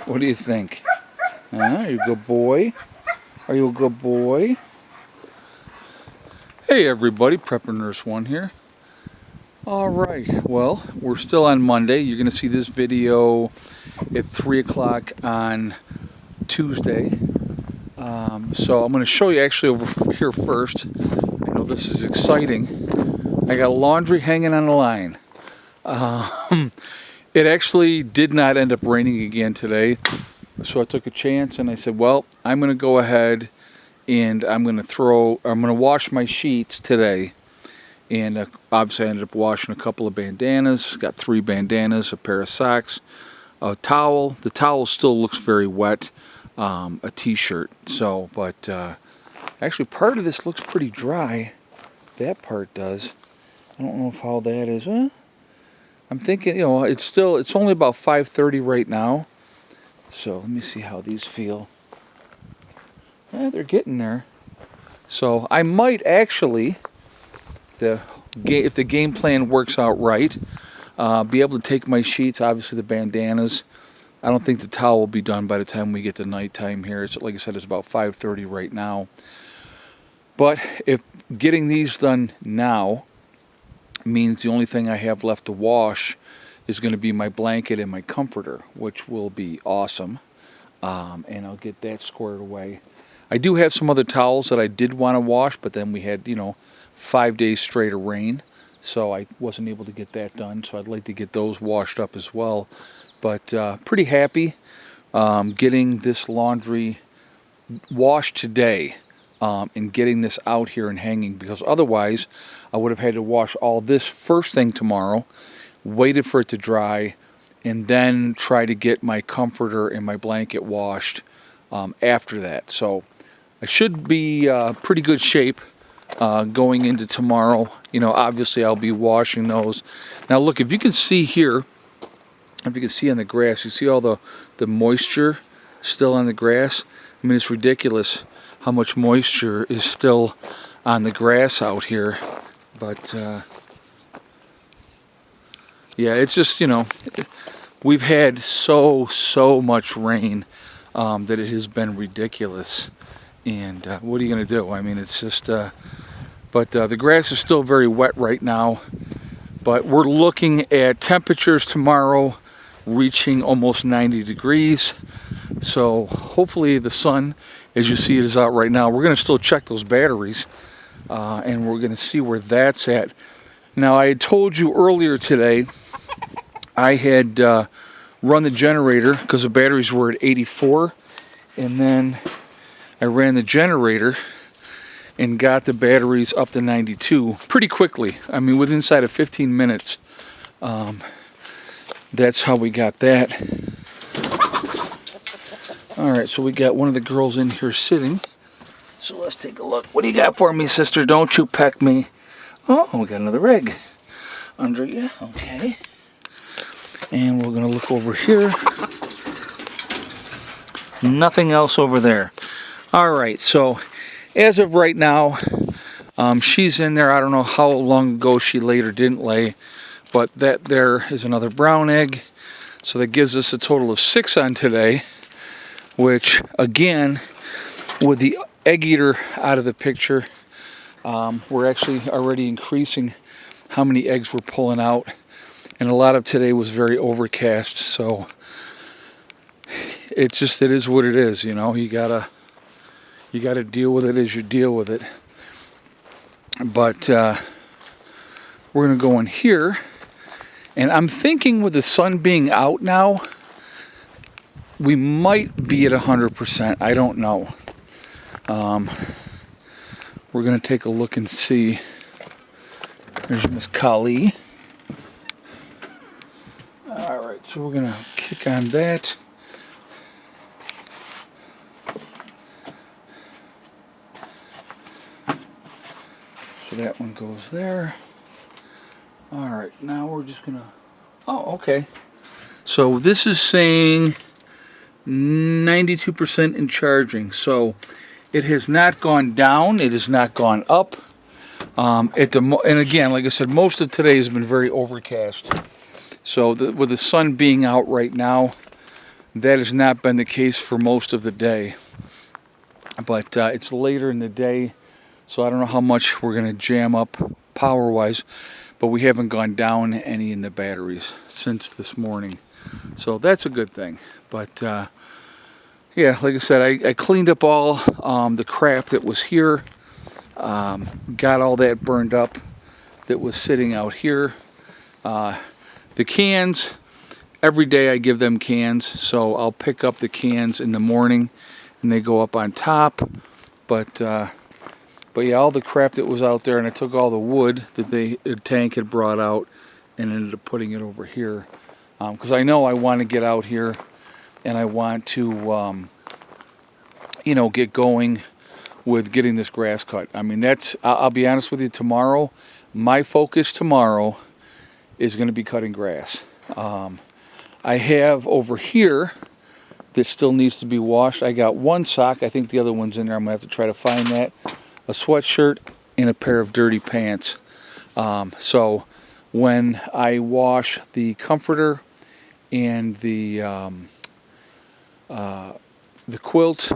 What do you think? Are you a good boy? Are you a good boy? Hey everybody, Prepper Nurse 1 here. Alright, well, we're still on Monday. You're going to see this video at 3 o'clock on Tuesday. So I'm going to show you actually over here first. I know this is exciting. I got laundry hanging on the line. It actually did not end up raining again today. So I took a chance and I said, well, I'm going to go ahead and I'm going to wash my sheets today. And obviously I ended up washing a couple of bandanas. Got 3 bandanas, a pair of socks, a towel. The towel still looks very wet. A t-shirt. So, but actually part of this looks pretty dry. That part does. I don't know how that is. I'm thinking, you know, it's only about 5:30 right now. So let me see how these feel. Yeah, they're getting there. So I might actually, if the game plan works out right, be able to take my sheets, obviously the bandanas. I don't think the towel will be done by the time we get to nighttime here. It's, like I said, it's about 5:30 right now. But if getting these done now means the only thing I have left to wash is going to be my blanket and my comforter, which will be awesome. And I'll get that squared away. I do have some other towels that I did want to wash, but then we had, 5 days straight of rain, so I wasn't able to get that done. So I'd like to get those washed up as well. But pretty happy getting this laundry washed today and getting this out here and hanging, because otherwise I would have had to wash all this first thing tomorrow, waited for it to dry, and then try to get my comforter and my blanket washed after that. So I should be pretty good shape going into tomorrow. Obviously I'll be washing those. Now look, if you can see here, if you can see on the grass, you see all the moisture still on the grass. I mean, it's ridiculous how much moisture is still on the grass out here. But yeah, it's just, we've had so much rain that it has been ridiculous. And what are you going to do? I mean, it's just, but the grass is still very wet right now. But we're looking at temperatures tomorrow reaching almost 90 degrees. So hopefully the sun, as you see it, is out right now. We're going to still check those batteries and we're going to see where that's at. Now, I had told you earlier today I had run the generator because the batteries were at 84, and then I ran the generator and got the batteries up to 92 pretty quickly. I mean, within inside of 15 minutes. That's how we got that. Alright, so we got one of the girls in here sitting. So let's take a look. What do you got for me, sister? Don't you peck me. Oh, we got another egg under you. Okay. And we're going to look over here. Nothing else over there. Alright, so as of right now, she's in there. I don't know how long ago she laid or didn't lay. But that there is another brown egg. So that gives us a total of 6 on today. Which, again, with the egg eater out of the picture, we're actually already increasing how many eggs we're pulling out. And a lot of today was very overcast. So it is what it is, you gotta deal with it as you deal with it. But we're gonna go in here. And I'm thinking with the sun being out now, we might be at 100%. I don't know. We're going to take a look and see. There's Miss Kali. Alright, so we're going to kick on that. So that one goes there. Alright, now we're just gonna, oh, okay. So this is saying 92% in charging. So it has not gone down, it has not gone up. And again, like I said, most of today has been very overcast. So with the sun being out right now, That has not been the case for most of the day. But it's later in the day, so I don't know how much we're going to jam up power-wise, but we haven't gone down any in the batteries since this morning. So that's a good thing. But yeah, like I said, I cleaned up all the crap that was here. Got all that burned up that was sitting out here. The cans, every day I give them cans, so I'll pick up the cans in the morning and they go up on top. But yeah, all the crap that was out there, and I took all the wood that the tank had brought out and ended up putting it over here. Because I know I want to get out here and I want to, you know, get going with getting this grass cut. I mean, I'll be honest with you, tomorrow, my focus tomorrow is going to be cutting grass. I have over here that still needs to be washed. I got one sock. I think the other one's in there. I'm going to have to try to find that. A sweatshirt and a pair of dirty pants. So when I wash the comforter and the quilt,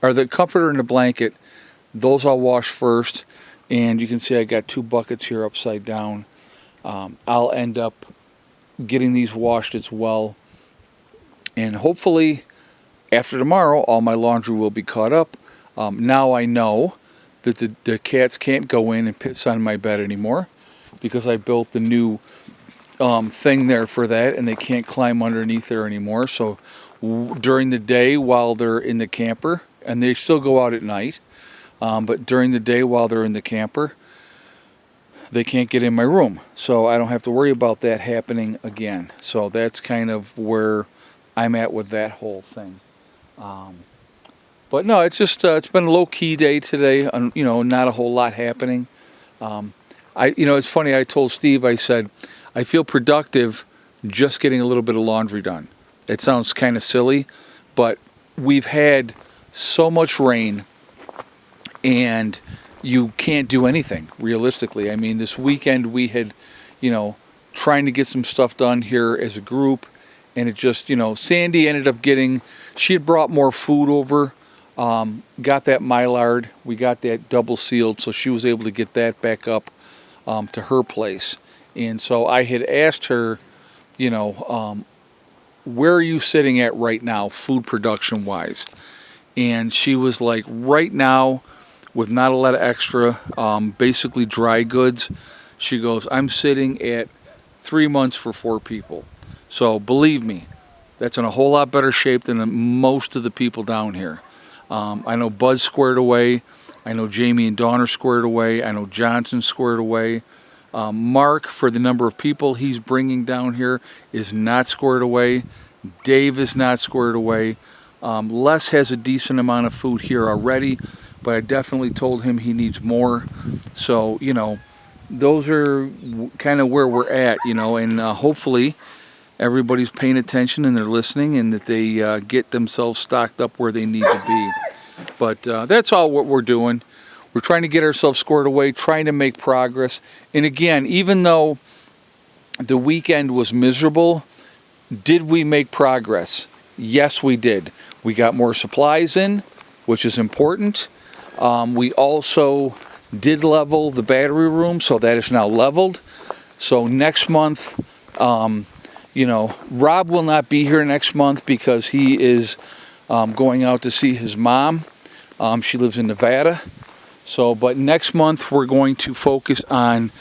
or the comforter and the blanket, those I'll wash first. And you can see I got 2 buckets here upside down. I'll end up getting these washed as well. And hopefully after tomorrow, all my laundry will be caught up. Now I know that the cats can't go in and piss on my bed anymore because I built the new thing there for that, and they can't climb underneath there anymore. So during the day while they're in the camper, and they still go out at night, but during the day while they're in the camper, they can't get in my room. So I don't have to worry about that happening again. So that's kind of where I'm at with that whole thing. But no, it's just it's been a low-key day today. You know, not a whole lot happening. You know, it's funny. I told Steve, I said, I feel productive just getting a little bit of laundry done. It sounds kind of silly, but we've had so much rain, and you can't do anything realistically. I mean, this weekend we had, you know, trying to get some stuff done here as a group, and it just, you know, Sandy ended up getting, she had brought more food over, got that Mylard, we got that double sealed, so she was able to get that back up to her place. And so I had asked her, you know, where are you sitting at right now, food production wise? And she was like, right now, with not a lot of extra, basically dry goods, she goes, I'm sitting at 3 months for 4 people. So believe me, that's in a whole lot better shape than most of the people down here. I know Bud's squared away. I know Jamie and Dawn are squared away. I know Johnson's squared away. Mark, for the number of people he's bringing down here, is not squared away. Dave is not squared away. Les has a decent amount of food here already, but I definitely told him he needs more. So, you know, those are kind of where we're at, you know, and hopefully everybody's paying attention and they're listening, and that they get themselves stocked up where they need to be. But that's all what we're doing. We're trying to get ourselves squared away, trying to make progress. And again, even though the weekend was miserable, did we make progress? Yes, we did. We got more supplies in, which is important. We also did level the battery room, so that is now leveled. So next month, you know, Rob will not be here next month because he is going out to see his mom. She lives in Nevada. So, but next month we're going to focus on,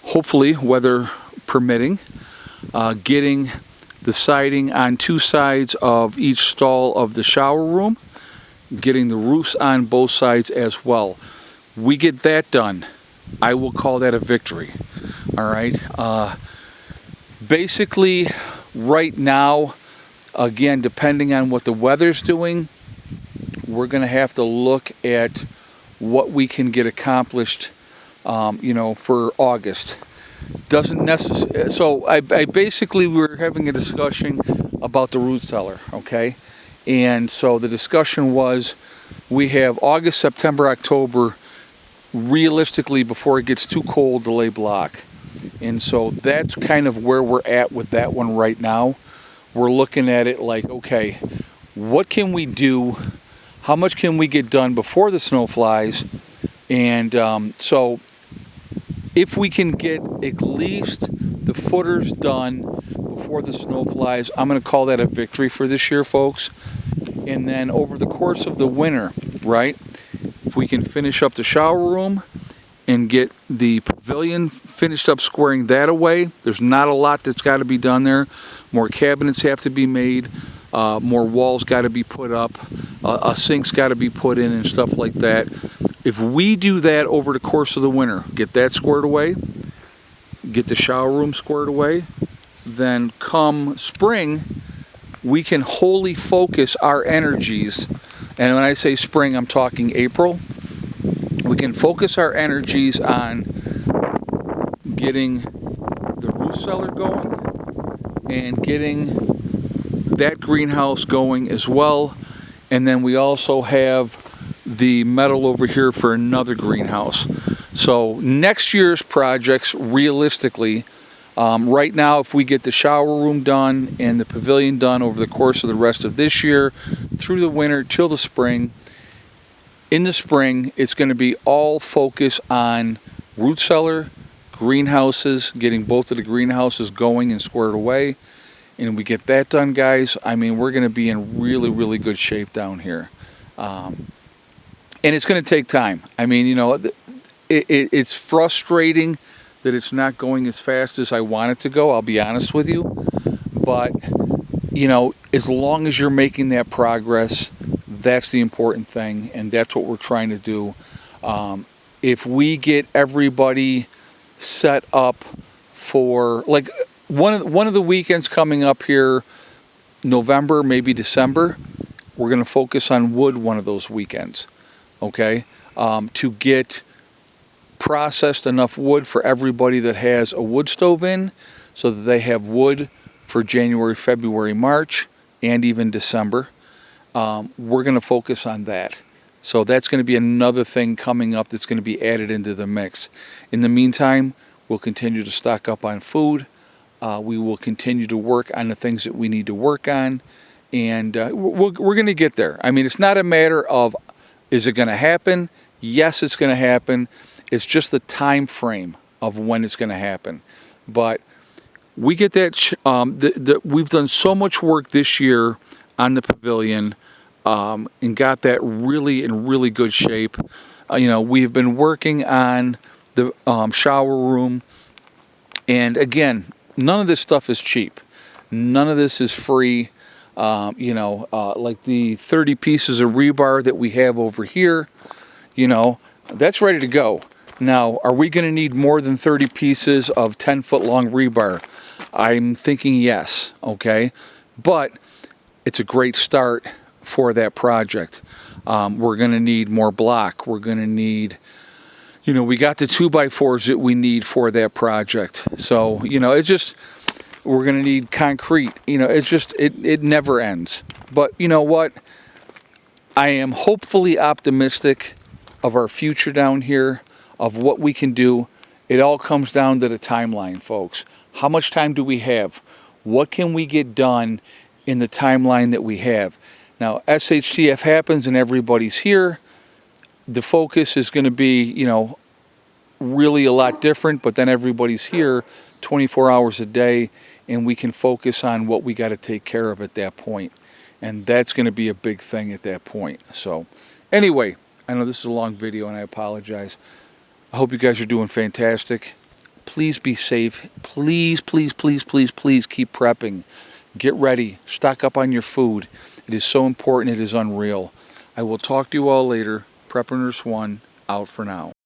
hopefully, weather permitting, getting the siding on 2 sides of each stall of the shower room, getting the roofs on both sides as well. We get that done, I will call that a victory. All right. Basically, right now, again, depending on what the weather's doing, we're going to have to look at what we can get accomplished, you know, for August. Doesn't necessarily. So I basically, we were having a discussion about the root cellar, okay? And so the discussion was, we have August, September, October, realistically, before it gets too cold to lay block. And so that's kind of where we're at with that one right now. we're looking at it like, okay, what can we do? How much can we get done before the snow flies? And so if we can get at least the footers done before the snow flies, I'm going to call that a victory for this year, folks. And then over the course of the winter, right, if we can finish up the shower room and get the pavilion finished up, squaring that away, there's not a lot that's got to be done there. More cabinets have to be made, more walls got to be put up, a sink's got to be put in and stuff like that. If we do that over the course of the winter, get that squared away, get the shower room squared away, then come spring, we can wholly focus our energies, and when I say spring, I'm talking April. We can focus our energies on getting the root cellar going and getting that greenhouse going as well. And then we also have the metal over here for another greenhouse. So next year's projects, realistically, right now, if we get the shower room done and the pavilion done over the course of the rest of this year, through the winter till the spring, in the spring, it's going to be all focus on root cellar, greenhouses, getting both of the greenhouses going and squared away. And we get that done, guys, I mean, we're going to be in really, really good shape down here. And it's going to take time. I mean, you know, it's frustrating that it's not going as fast as I want it to go, I'll be honest with you. But, you know, as long as you're making that progress, that's the important thing, and that's what we're trying to do. If we get everybody set up for, like, one of the weekends coming up here, November, maybe December, we're going to focus on wood one of those weekends, okay? To get processed enough wood for everybody that has a wood stove in, so that they have wood for January, February, March, and even December. We're going to focus on that. So that's going to be another thing coming up that's going to be added into the mix. In the meantime, we'll continue to stock up on food. We will continue to work on the things that we need to work on, and we're going to get there. I mean, it's not a matter of, is it going to happen? Yes, it's going to happen. It's just the time frame of when it's going to happen. But we get that. We've done so much work this year on the pavilion, and got that really in really good shape. You know, we've been working on the shower room, and again, none of this stuff is cheap. None of this is free. You know, like the 30 pieces of rebar that we have over here, you know, that's ready to go. Now, are we going to need more than 30 pieces of 10-foot long rebar? I'm thinking yes, okay? But it's a great start for that project. We're going to need more block. We're going to need, you know, we got the 2x4s that we need for that project. So, you know, it's just, we're going to need concrete. You know, it's just, it never ends. But you know what? I am hopefully optimistic of our future down here, of what we can do. It all comes down to the timeline, folks. How much time do we have? What can we get done in the timeline that we have? Now, SHTF happens and everybody's here. The focus is going to be, you know, really a lot different, but then everybody's here 24 hours a day, and we can focus on what we got to take care of at that point. And that's going to be a big thing at that point. So anyway, I know this is a long video and I apologize. I hope you guys are doing fantastic. Please be safe. Please, please, please, please, please keep prepping. Get ready. Stock up on your food. It is so important. It is unreal. I will talk to you all later. Prepper Nurse 1 out for now.